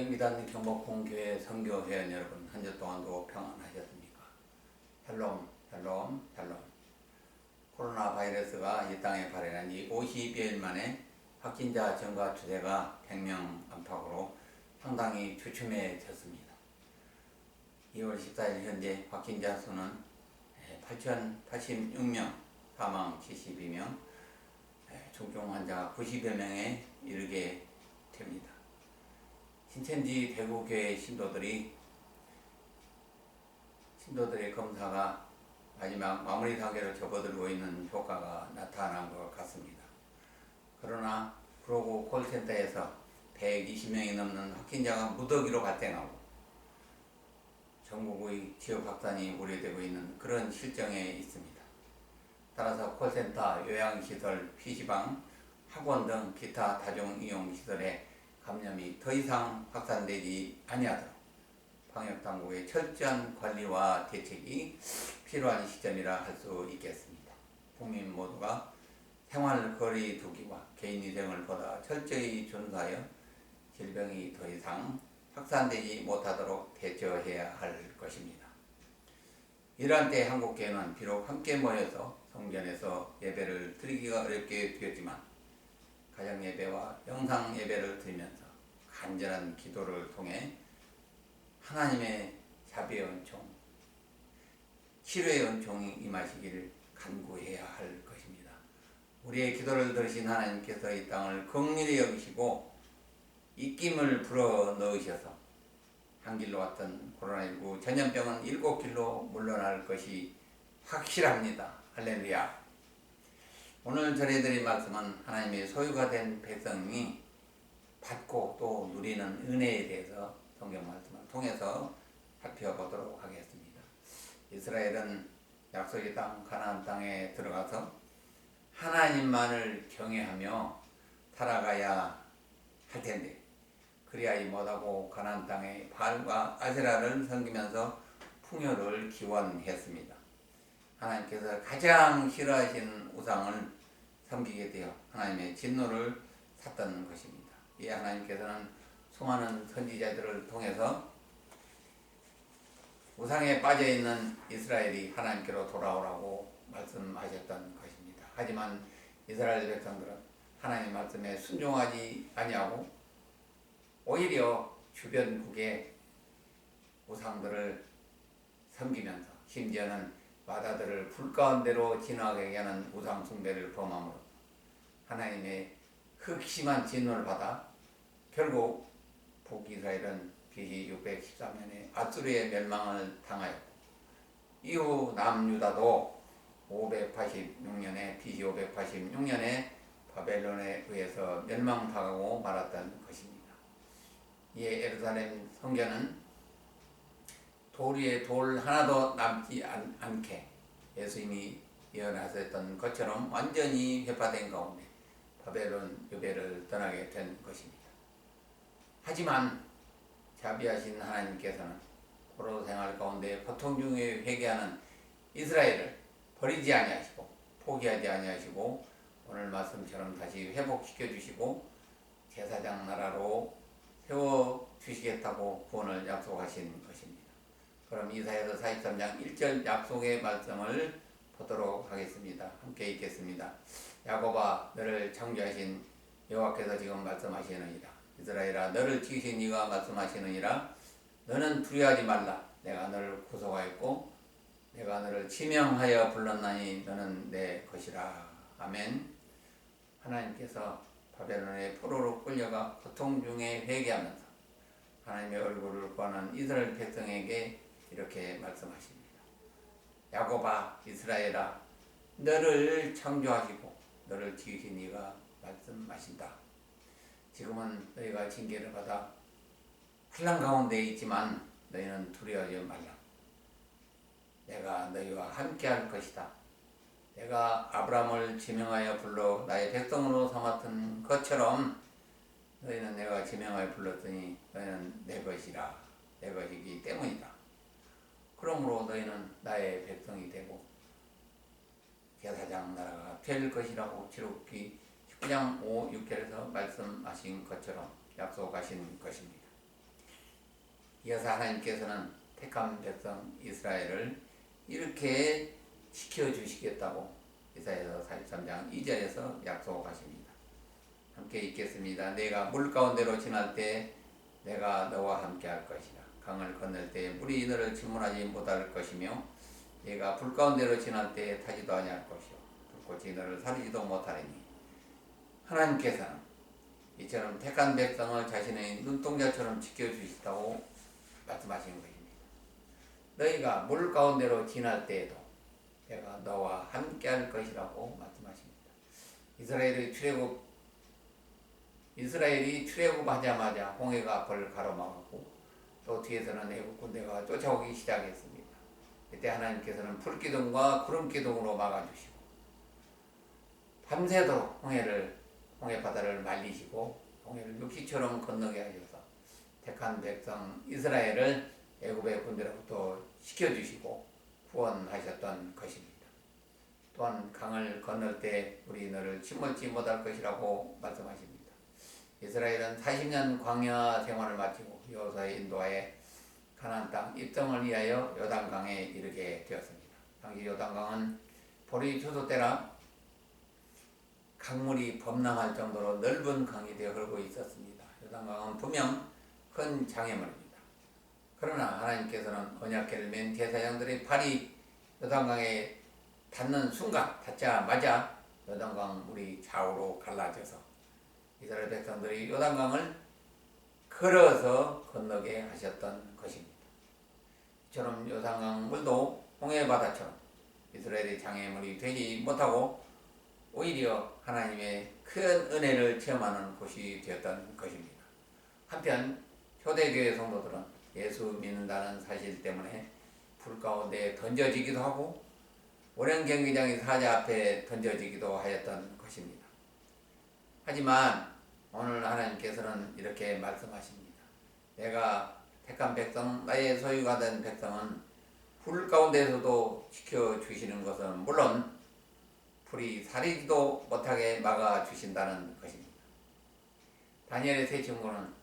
미단 경복궁교회 선교회원 여러분, 한 주 동안도 평안하셨습니까? 샬롬, 샬롬, 샬롬. 코로나 바이러스가 이 땅에 발현한 지 50여일 만에 확진자 증가 추세가 100명 안팎으로 상당히 주춤해졌습니다. 2월 14일 현재 확진자 수는 8,086명, 사망 72명, 중증 환자 90여 명에 이르게 됩니다. 신천지 대구교회 신도들의 검사가 마지막 마무리 단계로 접어들고 있는 효과가 나타난 것 같습니다. 그러나 프로고 콜센터에서 120명이 넘는 확진자가 무더기로 발생하고 전국의 지역 확산이 우려되고 있는 그런 실정에 있습니다. 따라서 콜센터, 요양시설, PC방, 학원 등 기타 다중이용시설에 감염이 더 이상 확산되지 아니하도록 방역당국의 철저한 관리와 대책이 필요한 시점이라 할 수 있겠습니다. 국민 모두가 생활 거리 두기와 개인위생을 보다 철저히 준수하여 질병이 더 이상 확산되지 못하도록 대처해야 할 것입니다. 이러한 때 한국교회는 비록 함께 모여서 성전에서 예배를 드리기가 어렵게 되었지만 가정예배와 영상예배를 드리면서 간절한 기도를 통해 하나님의 자비의 은총, 치료의 은총이 임하시기를 간구해야 할 것입니다. 우리의 기도를 들으신 하나님께서 이 땅을 긍휼히 여기시고 입김을 불어넣으셔서 한 길로 왔던 코로나19 전염병은 7길로 물러날 것이 확실합니다. 할렐루야. 오늘 전해드린 말씀은 하나님의 소유가 된 백성이 받고 또 누리는 은혜에 대해서 성경 말씀을 통해서 살펴보도록 하겠습니다. 이스라엘은 약속의 땅 가나안 땅에 들어가서 하나님만을 경외하며 살아가야 할 텐데 그리하지 못하고 가나안 땅에 바알과 아세라를 섬기면서 풍요를 기원했습니다. 하나님께서 가장 싫어하시는 우상을 섬기게 되어 하나님의 진노를 샀던 것입니다. 이에 하나님께서는 수많은 선지자들을 통해서 우상에 빠져있는 이스라엘이 하나님께로 돌아오라고 말씀하셨던 것입니다. 하지만 이스라엘 백성들은 하나님 말씀에 순종하지 아니하고 오히려 주변국의 우상들을 섬기면서 심지어는 바다들을 불 가운데로 지나가게 하는 우상 숭배를 범함으로 하나님의 흑심한 진노를 받아 결국 북이스라엘은 BC 613년에 아수르의 멸망을 당하였고 이후 남유다도 586년에 BC 586년에 바벨론에 의해서 멸망당하고 말았던 것입니다. 이에 예루살렘 성전은 돌 위에 돌 하나도 남지 않게 예수님이 예언하셨던 것처럼 완전히 회파된 가운데 바벨론 유배를 떠나게 된 것입니다. 하지만 자비하신 하나님께서는 포로 생활 가운데 고통 중에 회개하는 이스라엘을 버리지 아니하시고 포기하지 아니하시고 오늘 말씀처럼 다시 회복시켜 주시고 제사장 나라로 세워주시겠다고 구원을 약속하신 것입니다. 그럼 이사야서 43장 1절 약속의 말씀을 보도록 하겠습니다. 함께 읽겠습니다. 야곱아 너를 창조하신 여호와께서 지금 말씀하시느니라. 이스라엘아 너를 지으신 이가 말씀하시느니라. 너는 두려워하지 말라. 내가 너를 구속하였고 내가 너를 지명하여 불렀나니 너는 내 것이라. 아멘. 하나님께서 바벨론의 포로로 끌려가 고통 중에 회개하면서 하나님의 얼굴을 구하는 이스라엘 백성에게 이렇게 말씀하십니다. 야곱아 이스라엘아 너를 창조하시고 너를 지으신 이가 말씀하신다. 지금은 너희가 징계를 받아 환난 가운데 있지만 너희는 두려워하지 말라. 내가 너희와 함께 할 것이다. 내가 아브라함을 지명하여 불러 나의 백성으로 삼았던 것처럼 너희는 내가 지명하여 불렀더니 너희는 내 것이라. 내 것이기 때문이다. 그러므로 너희는 나의 백성이 되고 제사장 나라가 될 것이라고 출애굽기 19장 5, 6절에서 말씀하신 것처럼 약속하신 것입니다. 이어서 하나님께서는 택한 백성 이스라엘을 이렇게 지켜주시겠다고 이사야서 43장 2절에서 약속하십니다. 함께 읽겠습니다. 내가 물 가운데로 지날 때 내가 너와 함께 할 것이라. 강을 건널 때 물이 너를 침몰하지 못할 것이며 내가 불 가운데로 지날 때 타지도 아니할 것이요 불꽃이 너를 사르지도 못하리니. 하나님께서는 이처럼 택한 백성을 자신의 눈동자처럼 지켜주시다고 말씀하신 것입니다. 너희가 물 가운데로 지날 때에도 내가 너와 함께 할 것이라고 말씀하십니다. 이스라엘이 출애굽하자마자 홍해가 앞을 가로막았고 또 뒤에서는 애국 군대가 쫓아오기 시작했습니다. 이때 하나님께서는 불기둥과 구름기둥으로 막아주시고 밤새도록 홍해 바다를 말리시고 홍해를 육지처럼 건너게 하셔서 택한 백성 이스라엘을 애굽의 군대로부터 지켜주시고 구원하셨던 것입니다. 또한 강을 건널 때 우리 너를 침몰지 못할 것이라고 말씀하십니다. 이스라엘은 40년 광야 생활을 마치고 여호수아의 인도하에 가나안 땅 입성을 위하여 요단강에 이르게 되었습니다. 당시 요단강은 보리 추수 때라 강물이 범람할 정도로 넓은 강이 되어 흐르고 있었습니다. 요단강은 분명 큰 장애물입니다. 그러나 하나님께서는 언약궤를 맨 제사장들의 발이 요단강에 닿는 순간 닿자마자 요단강 물이 좌우로 갈라져서 이스라엘 백성들이 요단강을 걸어서 건너게 하셨던 것입니다. 이처럼 요단강 물도 홍해바다처럼 이스라엘의 장애물이 되지 못하고 오히려 하나님의 큰 은혜를 체험하는 곳이 되었던 것입니다. 한편 초대교회 성도들은 예수 믿는다는 사실 때문에 불 가운데 던져지기도 하고 오랜 경기장의 사자 앞에 던져지기도 하였던 것입니다. 하지만 오늘 하나님께서는 이렇게 말씀하십니다. 내가 택한 백성, 나의 소유가 된 백성은 불 가운데서도 지켜주시는 것은 물론 불이 사리지도 못하게 막아주신다는 것입니다. 다니엘의 세 친구는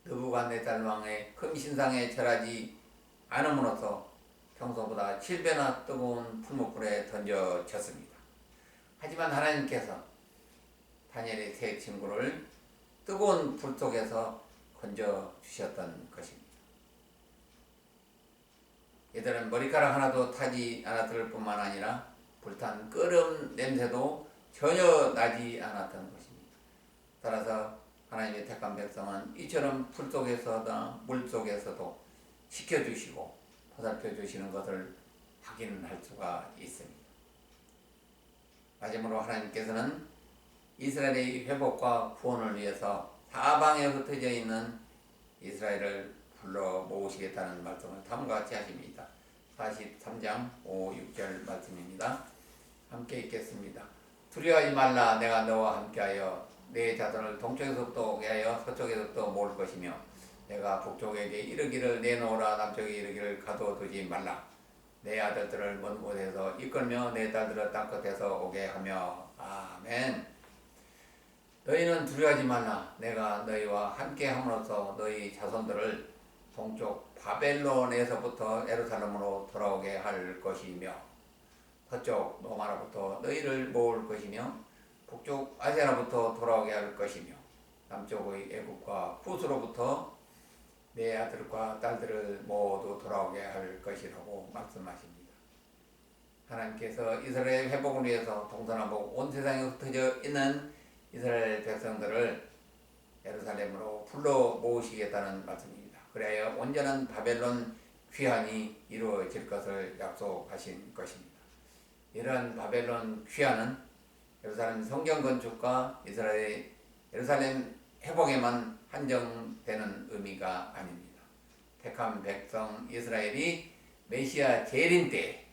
느부갓네살 왕의 금신상에 절하지 않음으로써 평소보다 7배나 뜨거운 풀무불에 던져졌습니다. 하지만 하나님께서 다니엘의 세 친구를 뜨거운 불 속에서 건져주셨던 것입니다. 이들은 머리카락 하나도 타지 않았을 뿐만 아니라 불탄 끓음 냄새도 전혀 나지 않았던 것입니다. 따라서 하나님의 택한 백성은 이처럼 불 속에서나 물 속에서도 지켜주시고 보살펴 주시는 것을 확인할 수가 있습니다. 마지막으로 하나님께서는 이스라엘의 회복과 구원을 위해서 사방에 흩어져 있는 이스라엘을 불러 모으시겠다는 말씀을 다음과 같이 하십니다. 43장 5, 6절 말씀입니다. 함께 읽겠습니다. 두려워하지 말라. 내가 너와 함께하여 내 자손을 동쪽에서부터 오게 하여 서쪽에서부터 모을 것이며 내가 북쪽에게 이르기를 내놓으라. 남쪽에 이르기를 가둬두지 말라. 내 아들들을 먼 곳에서 이끌며 내 딸들을 땅끝에서 오게 하며. 아멘. 너희는 두려워하지 말라. 내가 너희와 함께 함으로써 너희 자손들을 동쪽 바벨론에서부터 예루살렘으로 돌아오게 할 것이며 서쪽 노마로부터 너희를 모을 것이며 북쪽 아세라부터 돌아오게 할 것이며 남쪽의 애굽과 쿠스로부터 내 아들과 딸들을 모두 돌아오게 할 것이라고 말씀하십니다. 하나님께서 이스라엘 회복을 위해서 동서남북 온 세상에 흩어져 있는 이스라엘 백성들을 예루살렘으로 불러 모으시겠다는 말씀입니다. 그래야 온전한 바벨론 귀환이 이루어질 것을 약속하신 것입니다. 이러한 바벨론 귀환은 예루살렘 성경 건축과 예루살렘 회복에만 한정되는 의미가 아닙니다. 택한 백성 이스라엘이 메시아 재림 때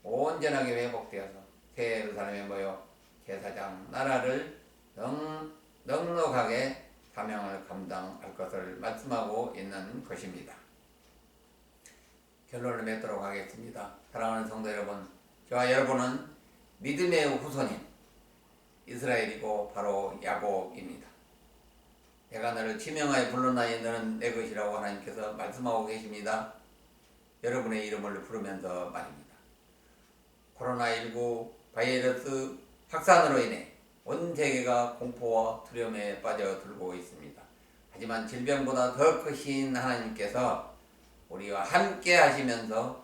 온전하게 회복되어서 새 예루살렘에 모여 제사장 나라를 넉넉하게 사명을 감당할 것을 말씀하고 있는 것입니다. 결론을 맺도록 하겠습니다. 사랑하는 성도 여러분, 저와 여러분은 믿음의 후손인 이스라엘이고 바로 야곱입니다. 내가 너를 지명하여 불렀나니 너는 내 것이라고 하나님께서 말씀하고 계십니다. 여러분의 이름을 부르면서 말입니다. 코로나19 바이러스 확산으로 인해 온 세계가 공포와 두려움에 빠져들고 있습니다. 하지만 질병보다 더 크신 하나님께서 우리와 함께 하시면서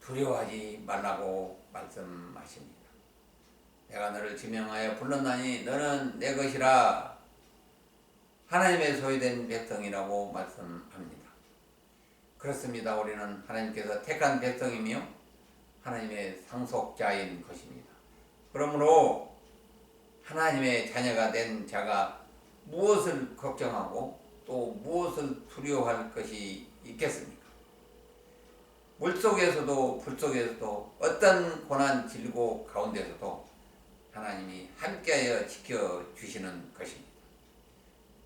두려워하지 말라고 말씀하십니다. 내가 너를 지명하여 불렀나니 너는 내 것이라. 하나님의 소유된 백성이라고 말씀합니다. 그렇습니다. 우리는 하나님께서 택한 백성이며 하나님의 상속자인 것입니다. 그러므로 하나님의 자녀가 된 자가 무엇을 걱정하고 또 무엇을 두려워할 것이 있겠습니까? 물속에서도 불속에서도 어떤 고난 질고 가운데서도 하나님이 함께하여 지켜주시는 것입니다.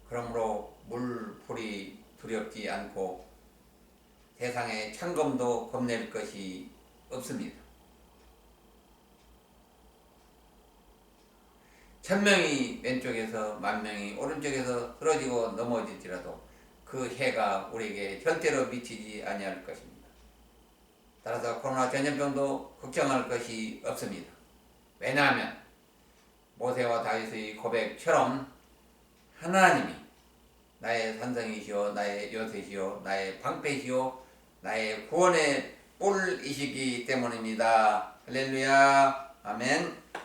그러므로 물, 불이 두렵지 않고 세상에 창검도 겁낼 것이 없습니다. 1000명이 왼쪽에서 10,000명이 오른쪽에서 쓰러지고 넘어질지라도 그 해가 우리에게 절대로 미치지 아니할 것입니다. 따라서 코로나 전염병도 걱정할 것이 없습니다. 왜냐하면 모세와 다윗의 고백처럼 하나님이 나의 산성이시오, 나의 요새시오, 나의 방패시오, 나의 구원의 뿔이시기 때문입니다. 할렐루야, 아멘.